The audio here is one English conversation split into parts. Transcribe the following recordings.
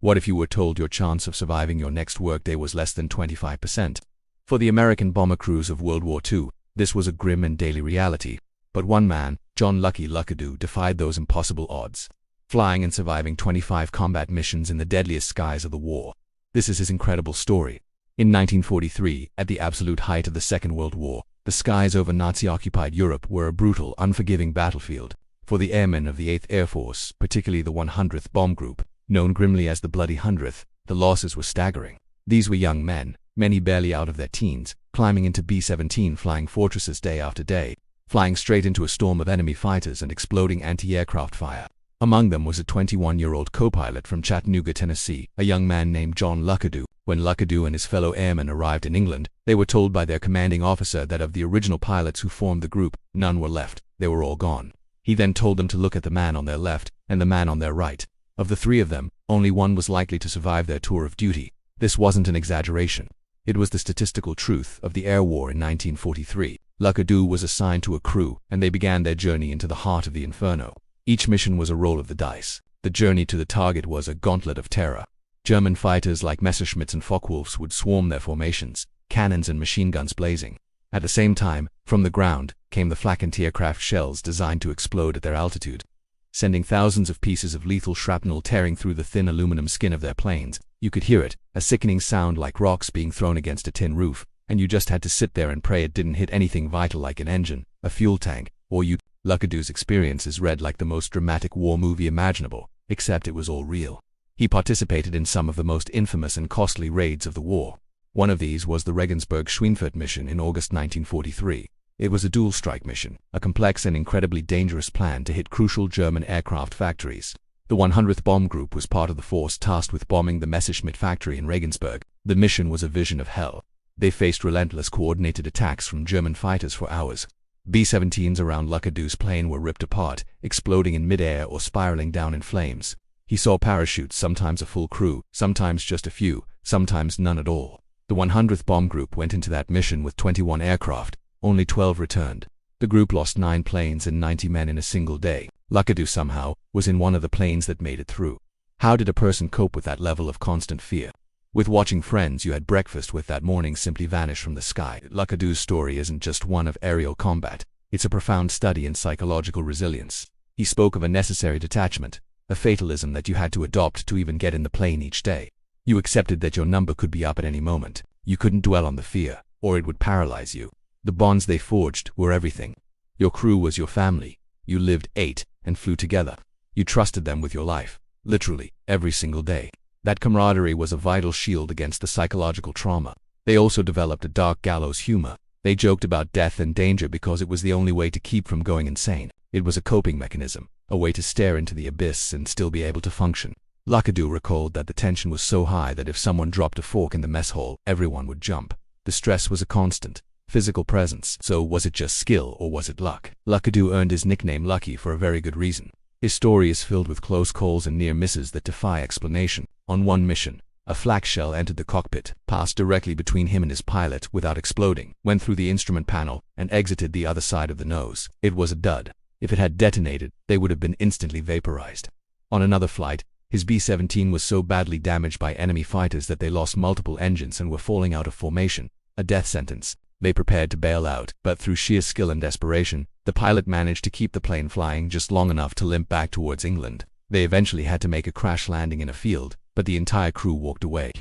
What if you were told your chance of surviving your next workday was less than 25%? For the American bomber crews of World War II, this was a grim and daily reality. But one man, John "Lucky" Luckadoo, defied those impossible odds, flying and surviving 25 combat missions in the deadliest skies of the war. This is his incredible story. In 1943, at the absolute height of the Second World War, the skies over Nazi-occupied Europe were a brutal, unforgiving battlefield. For the airmen of the 8th Air Force, particularly the 100th Bomb Group, known grimly as the Bloody 100th, the losses were staggering. These were young men, many barely out of their teens, climbing into B-17 flying fortresses day after day, flying straight into a storm of enemy fighters and exploding anti-aircraft fire. Among them was a 21-year-old co-pilot from Chattanooga, Tennessee, a young man named John Luckadoo. When Luckadoo and his fellow airmen arrived in England, they were told by their commanding officer that of the original pilots who formed the group, none were left, they were all gone. He then told them to look at the man on their left and the man on their right. Of the three of them, only one was likely to survive their tour of duty. This wasn't an exaggeration. It was the statistical truth of the air war in 1943. Luckadoo was assigned to a crew, and they began their journey into the heart of the inferno. Each mission was a roll of the dice. The journey to the target was a gauntlet of terror. German fighters like Messerschmitts and Focke-Wulfs would swarm their formations, cannons and machine guns blazing. At the same time, from the ground, came the flak anti-aircraft shells designed to explode at their altitude, sending thousands of pieces of lethal shrapnel tearing through the thin aluminum skin of their planes. You could hear it, a sickening sound like rocks being thrown against a tin roof, and you just had to sit there and pray it didn't hit anything vital like an engine, a fuel tank, or you. Luckadoo's experiences read like the most dramatic war movie imaginable, except it was all real. He participated in some of the most infamous and costly raids of the war. One of these was the Regensburg-Schweinfurt mission in August 1943. It was a dual-strike mission, a complex and incredibly dangerous plan to hit crucial German aircraft factories. The 100th Bomb Group was part of the force tasked with bombing the Messerschmitt factory in Regensburg. The mission was a vision of hell. They faced relentless coordinated attacks from German fighters for hours. B-17s around Luckadoo's plane were ripped apart, exploding in mid-air or spiraling down in flames. He saw parachutes, sometimes a full crew, sometimes just a few, sometimes none at all. The 100th Bomb Group went into that mission with 21 aircraft. Only 12 returned. The group lost 9 planes and 90 men in a single day. Luckadoo somehow was in one of the planes that made it through. How did a person cope with that level of constant fear? With watching friends you had breakfast with that morning simply vanish from the sky. Luckadoo's story isn't just one of aerial combat. It's a profound study in psychological resilience. He spoke of a necessary detachment, a fatalism that you had to adopt to even get in the plane each day. You accepted that your number could be up at any moment. You couldn't dwell on the fear, or it would paralyze you. The bonds they forged were everything. Your crew was your family. You lived, ate, and flew together. You trusted them with your life, literally, every single day. That camaraderie was a vital shield against the psychological trauma. They also developed a dark gallows humor. They joked about death and danger because it was the only way to keep from going insane. It was a coping mechanism, a way to stare into the abyss and still be able to function. Luckadoo recalled that the tension was so high that if someone dropped a fork in the mess hall, everyone would jump. The stress was a constant. Physical presence. So was it just skill or was it luck? Luckadoo earned his nickname Lucky for a very good reason. His story is filled with close calls and near misses that defy explanation. On one mission, a flak shell entered the cockpit, passed directly between him and his pilot without exploding, went through the instrument panel, and exited the other side of the nose. It was a dud. If it had detonated, they would have been instantly vaporized. On another flight, his B-17 was so badly damaged by enemy fighters that they lost multiple engines and were falling out of formation. A death sentence. They prepared to bail out, but through sheer skill and desperation, the pilot managed to keep the plane flying just long enough to limp back towards England. They eventually had to make a crash landing in a field, but the entire crew walked away.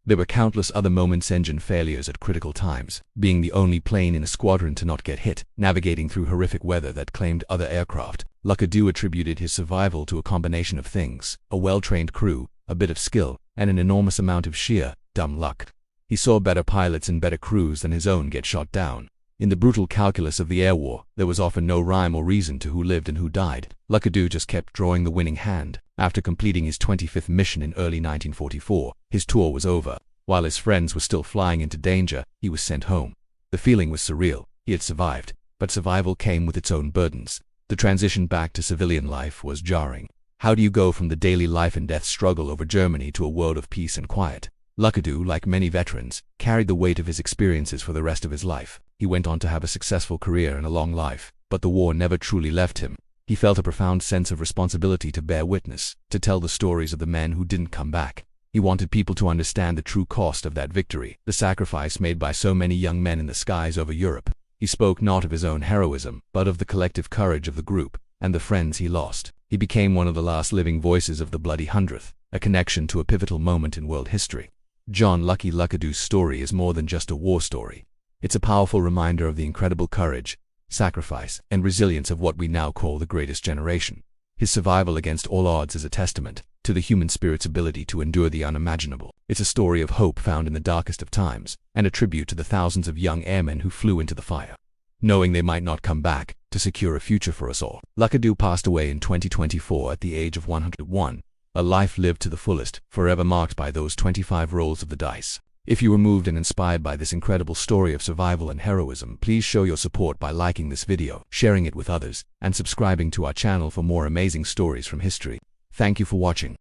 There were countless other moments: engine failures at critical times, being the only plane in a squadron to not get hit, navigating through horrific weather that claimed other aircraft. Luckadoo attributed his survival to a combination of things: a well-trained crew, a bit of skill, and an enormous amount of sheer, dumb luck. He saw better pilots and better crews than his own get shot down. In the brutal calculus of the air war, there was often no rhyme or reason to who lived and who died. Luckadoo just kept drawing the winning hand. After completing his 25th mission in early 1944, his tour was over. While his friends were still flying into danger, he was sent home. The feeling was surreal. He had survived, but survival came with its own burdens. The transition back to civilian life was jarring. How do you go from the daily life and death struggle over Germany to a world of peace and quiet? Luckadoo, like many veterans, carried the weight of his experiences for the rest of his life. He went on to have a successful career and a long life, but the war never truly left him. He felt a profound sense of responsibility to bear witness, to tell the stories of the men who didn't come back. He wanted people to understand the true cost of that victory, the sacrifice made by so many young men in the skies over Europe. He spoke not of his own heroism, but of the collective courage of the group, and the friends he lost. He became one of the last living voices of the Bloody Hundredth, a connection to a pivotal moment in world history. John "Lucky" Luckadoo's story is more than just a war story. It's a powerful reminder of the incredible courage, sacrifice, and resilience of what we now call the greatest generation. His survival against all odds is a testament to the human spirit's ability to endure the unimaginable. It's a story of hope found in the darkest of times, and a tribute to the thousands of young airmen who flew into the fire, knowing they might not come back, to secure a future for us all. Luckadoo passed away in 2024 at the age of 101, a life lived to the fullest, forever marked by those 25 rolls of the dice. If you were moved and inspired by this incredible story of survival and heroism, please show your support by liking this video, sharing it with others, and subscribing to our channel for more amazing stories from history. Thank you for watching.